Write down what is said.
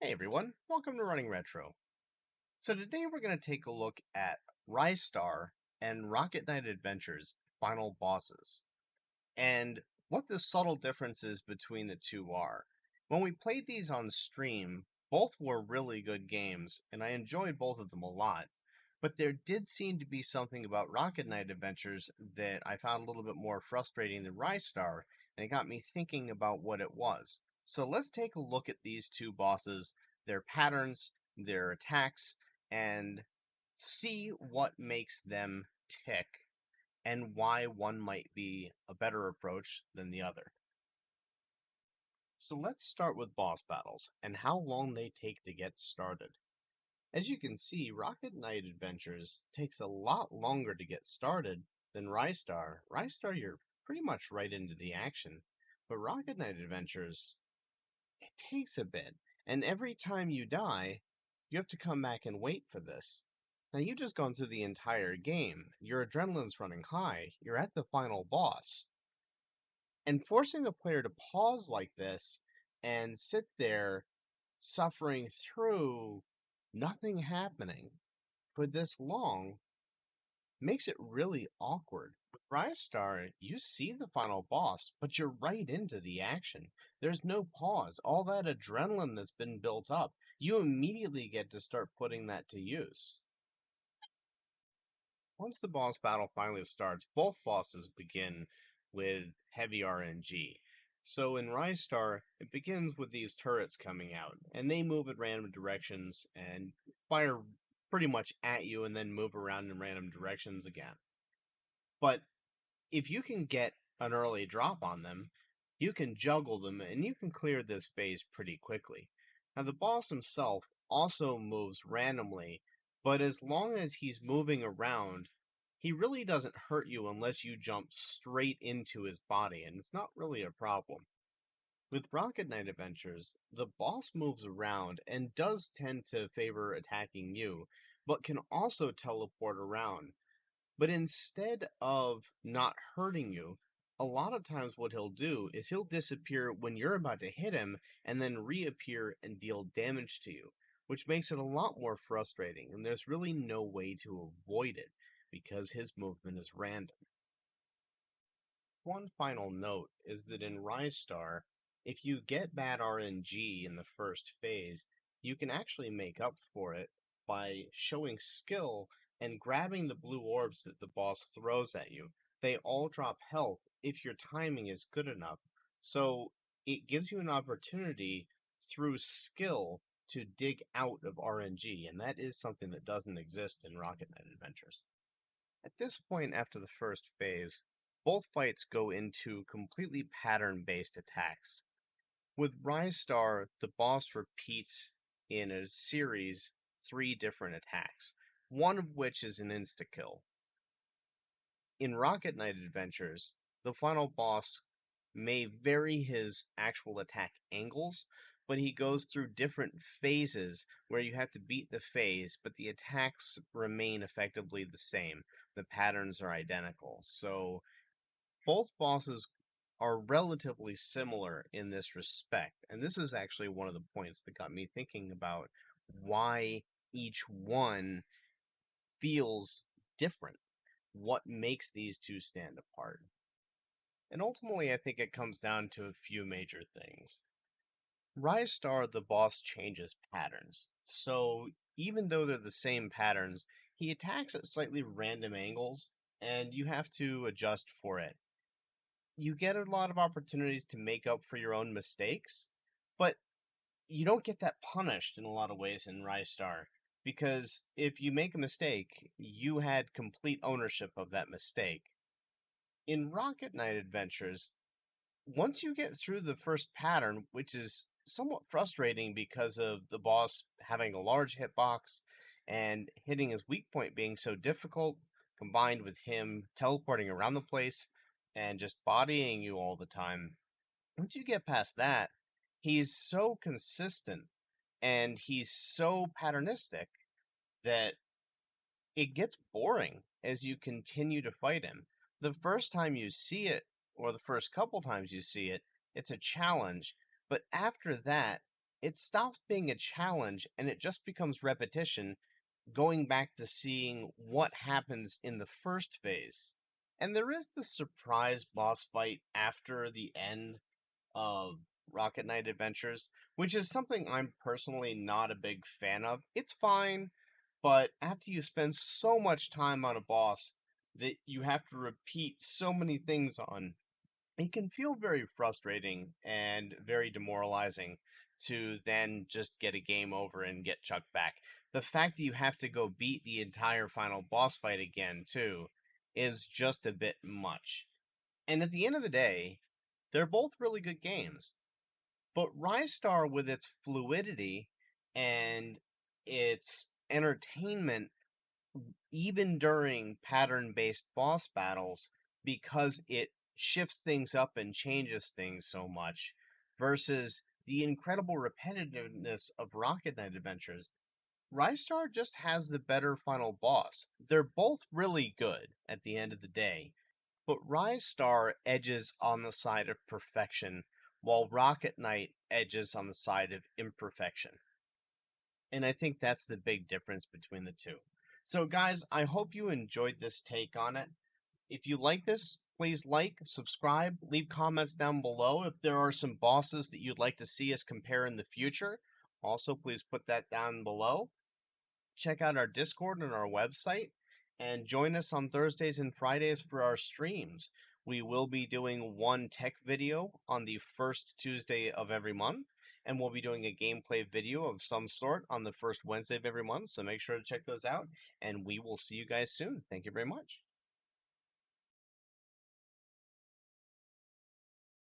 Hey everyone, welcome to Running Retro. So today we're going to take a look at Ristar and Rocket Knight Adventures final bosses, and what the subtle differences between the two are. When we played these on stream, both were really good games, and I enjoyed both of them a lot. But there did seem to be something about Rocket Knight Adventures that I found a little bit more frustrating than Ristar, and it got me thinking about what it was. So let's take a look at these two bosses, their patterns, their attacks, and see what makes them tick and why one might be a better approach than the other. So let's start with boss battles and how long they take to get started. As you can see, Rocket Knight Adventures takes a lot longer to get started than Ristar. Ristar, you're pretty much right into the action, but Rocket Knight Adventures, it takes a bit, and every time you die, you have to come back and wait for this. Now, you've just gone through the entire game. Your adrenaline's running high. You're at the final boss. And forcing the player to pause like this and sit there suffering through nothing happening for this long makes it really awkward. With Ristar, you see the final boss, but you're right into the action. There's no pause. All that adrenaline that's been built up, you immediately get to start putting that to use. Once the boss battle finally starts, both bosses begin with heavy RNG. So in Ristar, it begins with these turrets coming out, and they move at random directions and fire pretty much at you and then move around in random directions again. But if you can get an early drop on them, you can juggle them and you can clear this phase pretty quickly. Now, the boss himself also moves randomly, but as long as he's moving around, he really doesn't hurt you unless you jump straight into his body, and it's not really a problem. With Rocket Knight Adventures, the boss moves around and does tend to favor attacking you, but can also teleport around. But instead of not hurting you, a lot of times what he'll do is he'll disappear when you're about to hit him and then reappear and deal damage to you, which makes it a lot more frustrating, and there's really no way to avoid it because his movement is random. One final note is that in Ristar, if you get bad RNG in the first phase, you can actually make up for it by showing skill and grabbing the blue orbs that the boss throws at you. They all drop health if your timing is good enough. So it gives you an opportunity through skill to dig out of RNG, and that is something that doesn't exist in Rocket Knight Adventures. At this point after the first phase, both fights go into completely pattern-based attacks. With Ristar, the boss repeats in a series 3 different attacks, one of which is an insta-kill. In Rocket Knight Adventures, the final boss may vary his actual attack angles, but he goes through different phases where you have to beat the phase, but the attacks remain effectively the same. The patterns are identical. So both bosses are relatively similar in this respect, and this is actually one of the points that got me thinking about why each one feels different. What makes these two stand apart? And ultimately, I think it comes down to a few major things. Ristar, the boss, changes patterns. So even though they're the same patterns, he attacks at slightly random angles, and you have to adjust for it. You get a lot of opportunities to make up for your own mistakes, but you don't get that punished in a lot of ways in Ristar. Because if you make a mistake, you had complete ownership of that mistake. In Rocket Knight Adventures, once you get through the first pattern, which is somewhat frustrating because of the boss having a large hitbox and hitting his weak point being so difficult, combined with him teleporting around the place and just bodying you all the time, once you get past that, he's so consistent and he's so patternistic that it gets boring as you continue to fight him. The first time you see it, or the first couple times you see it, it's a challenge, but after that, it stops being a challenge and it just becomes repetition, going back to seeing what happens in the first phase. And there is the surprise boss fight after the end of Rocket Knight Adventures, which is something I'm personally not a big fan of. It's fine, but after you spend so much time on a boss that you have to repeat so many things on, it can feel very frustrating and very demoralizing to then just get a game over and get chucked back. The fact that you have to go beat the entire final boss fight again, too, is just a bit much. And at the end of the day, they're both really good games. But Ristar, with its fluidity and its entertainment, even during pattern based boss battles, because it shifts things up and changes things so much, versus the incredible repetitiveness of Rocket Knight Adventures, Ristar just has the better final boss. They're both really good at the end of the day, but Ristar edges on the side of perfection, while Rocket Knight edges on the side of imperfection. And I think that's the big difference between the two. So, guys, I hope you enjoyed this take on it. If you like this, please like, subscribe, leave comments down below. If there are some bosses that you'd like to see us compare in the future, also please put that down below. Check out our Discord and our website, and join us on Thursdays and Fridays for our streams. We will be doing one tech video on the first Tuesday of every month, and we'll be doing a gameplay video of some sort on the first Wednesday of every month, so make sure to check those out, and we will see you guys soon. Thank you very much.